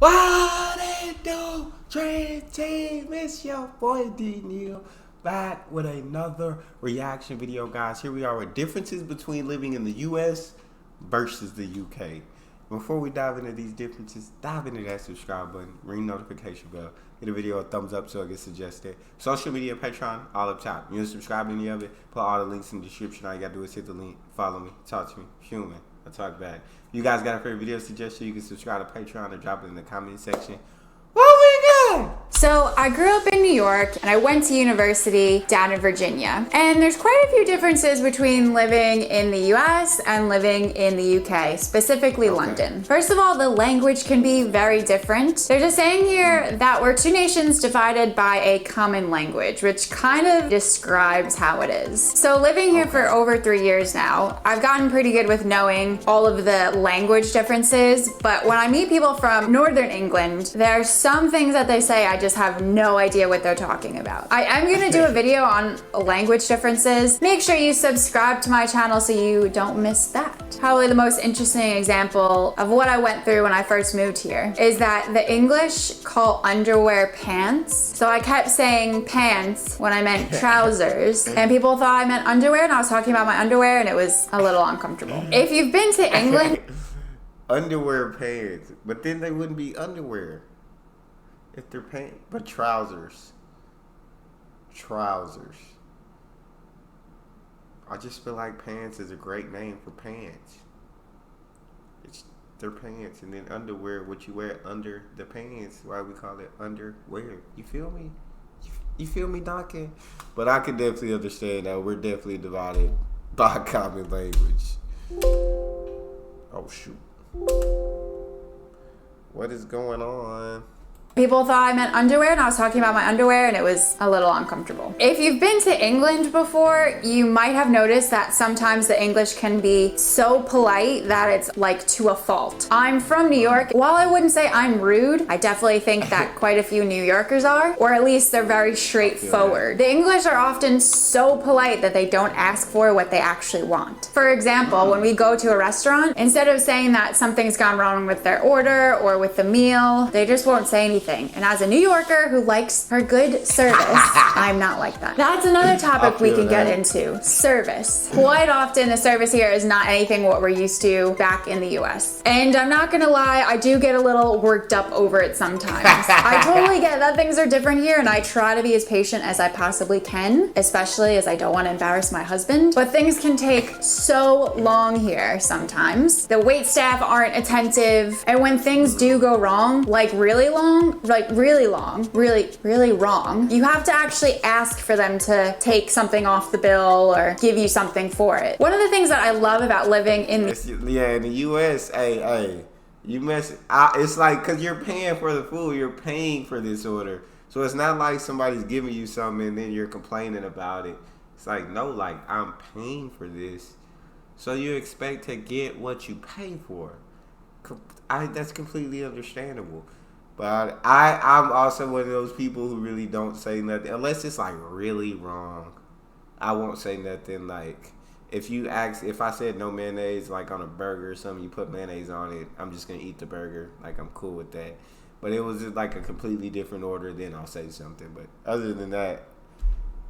What it do, Dream Team? It's your boy D Neal back with another reaction video, guys. Here we are with differences between living in the US versus the UK. Before we dive into these differences, dive into that subscribe button, ring notification bell, give the video a thumbs up so it gets suggested. Social media, Patreon, all up top. You want to subscribe to any of it, put all the links in the description. All you gotta do is hit the link, follow me, talk to me, human. I talk back. You guys got a favorite video suggestion, you can subscribe to Patreon or drop it in the comment section. What we got? So I grew up in New York and I went to university down in Virginia. And there's quite a few differences between living in the US and living in the UK, specifically London. First of all, the language can be very different. There's a saying here that we're two nations divided by a common language, which kind of describes how it is. So living here for over 3 years now, I've gotten pretty good with knowing all of the language differences. But when I meet people from Northern England, there are some things that they say I just have no idea what they're talking about. I'm gonna do a video on language differences. Make sure you subscribe to my channel so you don't miss that. Probably the most interesting example of what I went through when I first moved here is that the English call underwear pants. So I kept saying pants when I meant trousers, and people thought I meant underwear, and I was talking about my underwear, and it was a little uncomfortable. If you've been to England, underwear pants, but then they wouldn't be underwear if they're pants, but trousers. I just feel like pants is a great name for pants. They're pants, and then underwear, what you wear under the pants. Why we call it underwear? You feel me? You feel me, Donkey? But I can definitely understand that we're definitely divided by common language. Oh shoot! What is going on? people thought I meant underwear, and I was talking about my underwear, and it was a little uncomfortable. If you've been to England before, you might have noticed that sometimes the English can be so polite that it's like to a fault. I'm from New York. While I wouldn't say I'm rude, I definitely think that quite a few New Yorkers are, or at least they're very straightforward. The English are often so polite that they don't ask for what they actually want. For example, when we go to a restaurant, instead of saying that something's gone wrong with their order or with the meal, they just won't say anything. And as a New Yorker who likes her good service, I'm not like that. That's another topic we can get into. Service. Quite often the service here is not anything what we're used to back in the US. And I'm not gonna lie, I do get a little worked up over it sometimes. I totally get that things are different here, and I try to be as patient as I possibly can, especially as I don't want to embarrass my husband. But things can take so long here sometimes. The wait staff aren't attentive, and when things do go wrong, like really long, really wrong, you have to actually ask for them to take something off the bill or give you something for it. One of the things that I love about living in in the US, hey, you mess. It's like, cause you're paying for the food, you're paying for this order, so it's not like somebody's giving you something and then you're complaining about it. It's like, no, like I'm paying for this, so you expect to get what you pay for. That's completely understandable. But I'm also one of those people who really don't say nothing unless it's like really wrong. I won't say nothing. Like if I said no mayonnaise like on a burger or something, you put mayonnaise on it, I'm just gonna eat the burger. Like I'm cool with that. But it was just like a completely different order, then I'll say something. But other than that,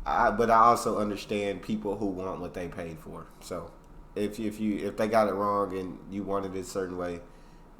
I also understand people who want what they paid for. So if they got it wrong and you wanted it a certain way,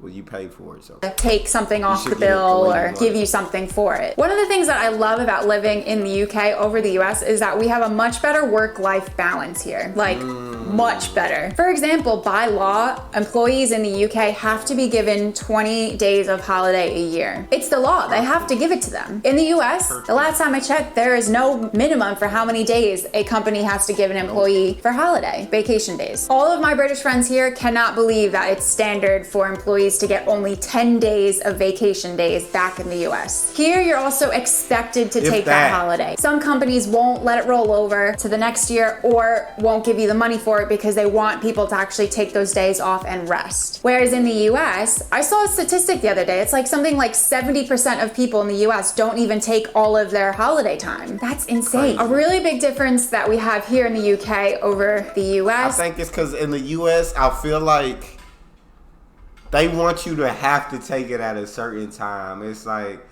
well, you pay for it, so take something off the bill or give you something for it. One of the things that I love about living in the UK over the US is that we have a much better work-life balance here. Like, much better. For example, by law, employees in the UK have to be given 20 days of holiday a year. It's the law. They have to give it to them. In the US, the last time I checked, there is no minimum for how many days a company has to give an employee for holiday, vacation days. All of my British friends here cannot believe that it's standard for employees to get only 10 days of vacation days back in the US. Here, you're also expected to take that holiday. Some companies won't let it roll over to the next year or won't give you the money for it because they want people to actually take those days off and rest. Whereas in the US, I saw a statistic the other day, it's like something like 70% of people in the US don't even take all of their holiday time. That's insane. A really big difference that we have here in the UK over the US. I think it's because in the US, I feel like they want you to have to take it at a certain time. It's like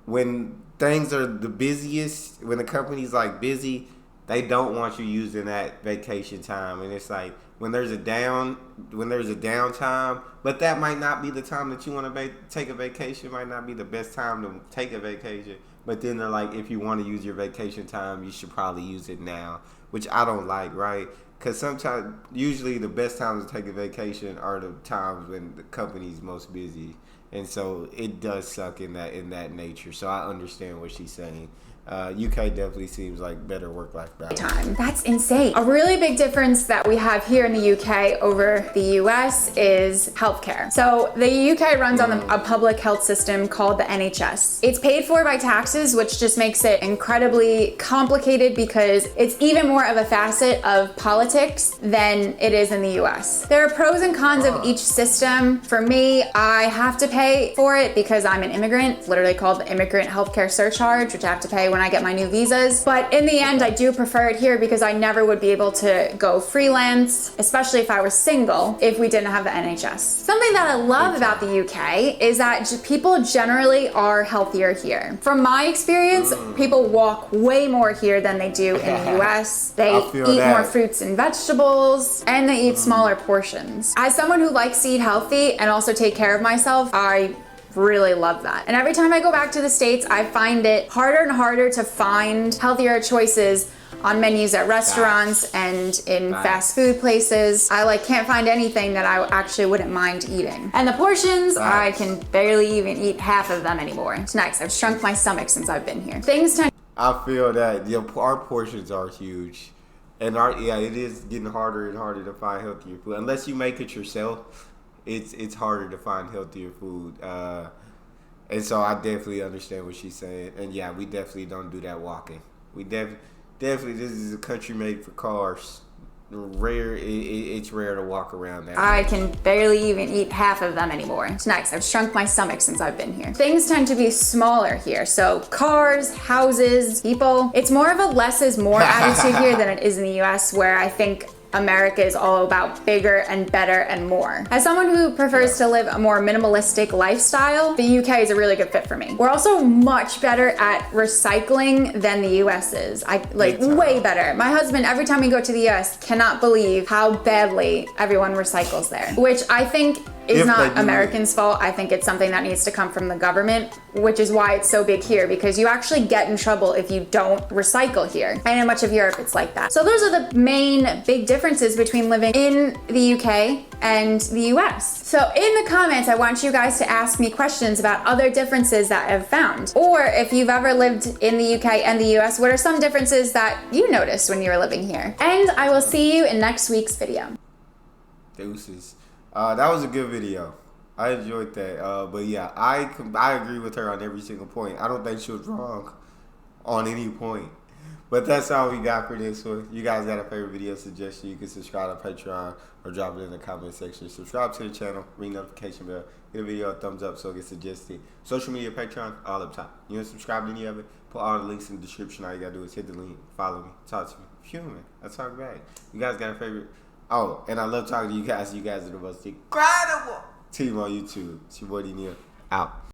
when things are the busiest, when the company's like busy, they don't want you using that vacation time. And it's like when there's a downtime, but that might not be the time that you want to take a vacation. Might not be the best time to take a vacation. But then they're like, if you want to use your vacation time, you should probably use it now, which I don't like, right? Because sometimes, usually the best times to take a vacation are the times when the company's most busy. And so it does suck in that nature. So I understand what she's saying. UK definitely seems like better work-life balance. That's insane. A really big difference that we have here in the UK over the US is healthcare. So the UK runs on a public health system called the NHS. It's paid for by taxes, which just makes it incredibly complicated because it's even more of a facet of politics than it is in the US. There are pros and cons of each system. For me, I have to pay for it because I'm an immigrant. It's literally called the immigrant healthcare surcharge, which I have to pay when I get my new visas. But in the end, I do prefer it here because I never would be able to go freelance, especially if I was single, if we didn't have the NHS. Something that I love about the UK is that people generally are healthier here. From my experience, people walk way more here than they do in the US. They eat more fruits and vegetables, and they eat smaller portions. As someone who likes to eat healthy and also take care of myself, I really love that. And every time I go back to the States, I find it harder and harder to find healthier choices on menus at restaurants and in fast food places. I can't find anything that I actually wouldn't mind eating. And the portions, I can barely even eat half of them anymore. It's next. I've shrunk my stomach since I've been here. I feel that our portions are huge. And it is getting harder and harder to find healthier food. Unless you make it yourself, it's harder to find healthier food. And so I definitely understand what she's saying. And yeah, we definitely don't do that walking. We definitely, this is a country made for cars. It's rare to walk around that. I can barely even eat half of them anymore. It's next. I've shrunk my stomach since I've been here. Things tend to be smaller here. So cars, houses, people. It's more of a less is more attitude here than it is in the US, where I think America is all about bigger and better and more. As someone who prefers to live a more minimalistic lifestyle, the UK is a really good fit for me. We're also much better at recycling than the US is. Way better. My husband, every time we go to the US, cannot believe how badly everyone recycles there, which I think is not Americans' fault. I think it's something that needs to come from the government, which is why it's so big here, because you actually get in trouble if you don't recycle here. And in much of Europe, it's like that. So those are the main big differences between living in the UK and the US. So in the comments, I want you guys to ask me questions about other differences that I've found. Or if you've ever lived in the UK and the US, what are some differences that you noticed when you were living here? And I will see you in next week's video. Deuces. That was a good video. I enjoyed that. But yeah, I agree with her on every single point. I don't think she was wrong on any point. But that's all we got for this one. You guys got a favorite video suggestion, you can subscribe to Patreon or drop it in the comment section. Subscribe to the channel, ring notification bell, give the video a thumbs up so it gets suggested. Social media, Patreon, all up top. You want to subscribe to any of it? Put all the links in the description. All you got to do is hit the link, follow me, talk to me. Human. I talk back. You guys got a favorite? Oh, and I love talking to you guys. You guys are the most incredible team on YouTube. It's your boy Neal. Out.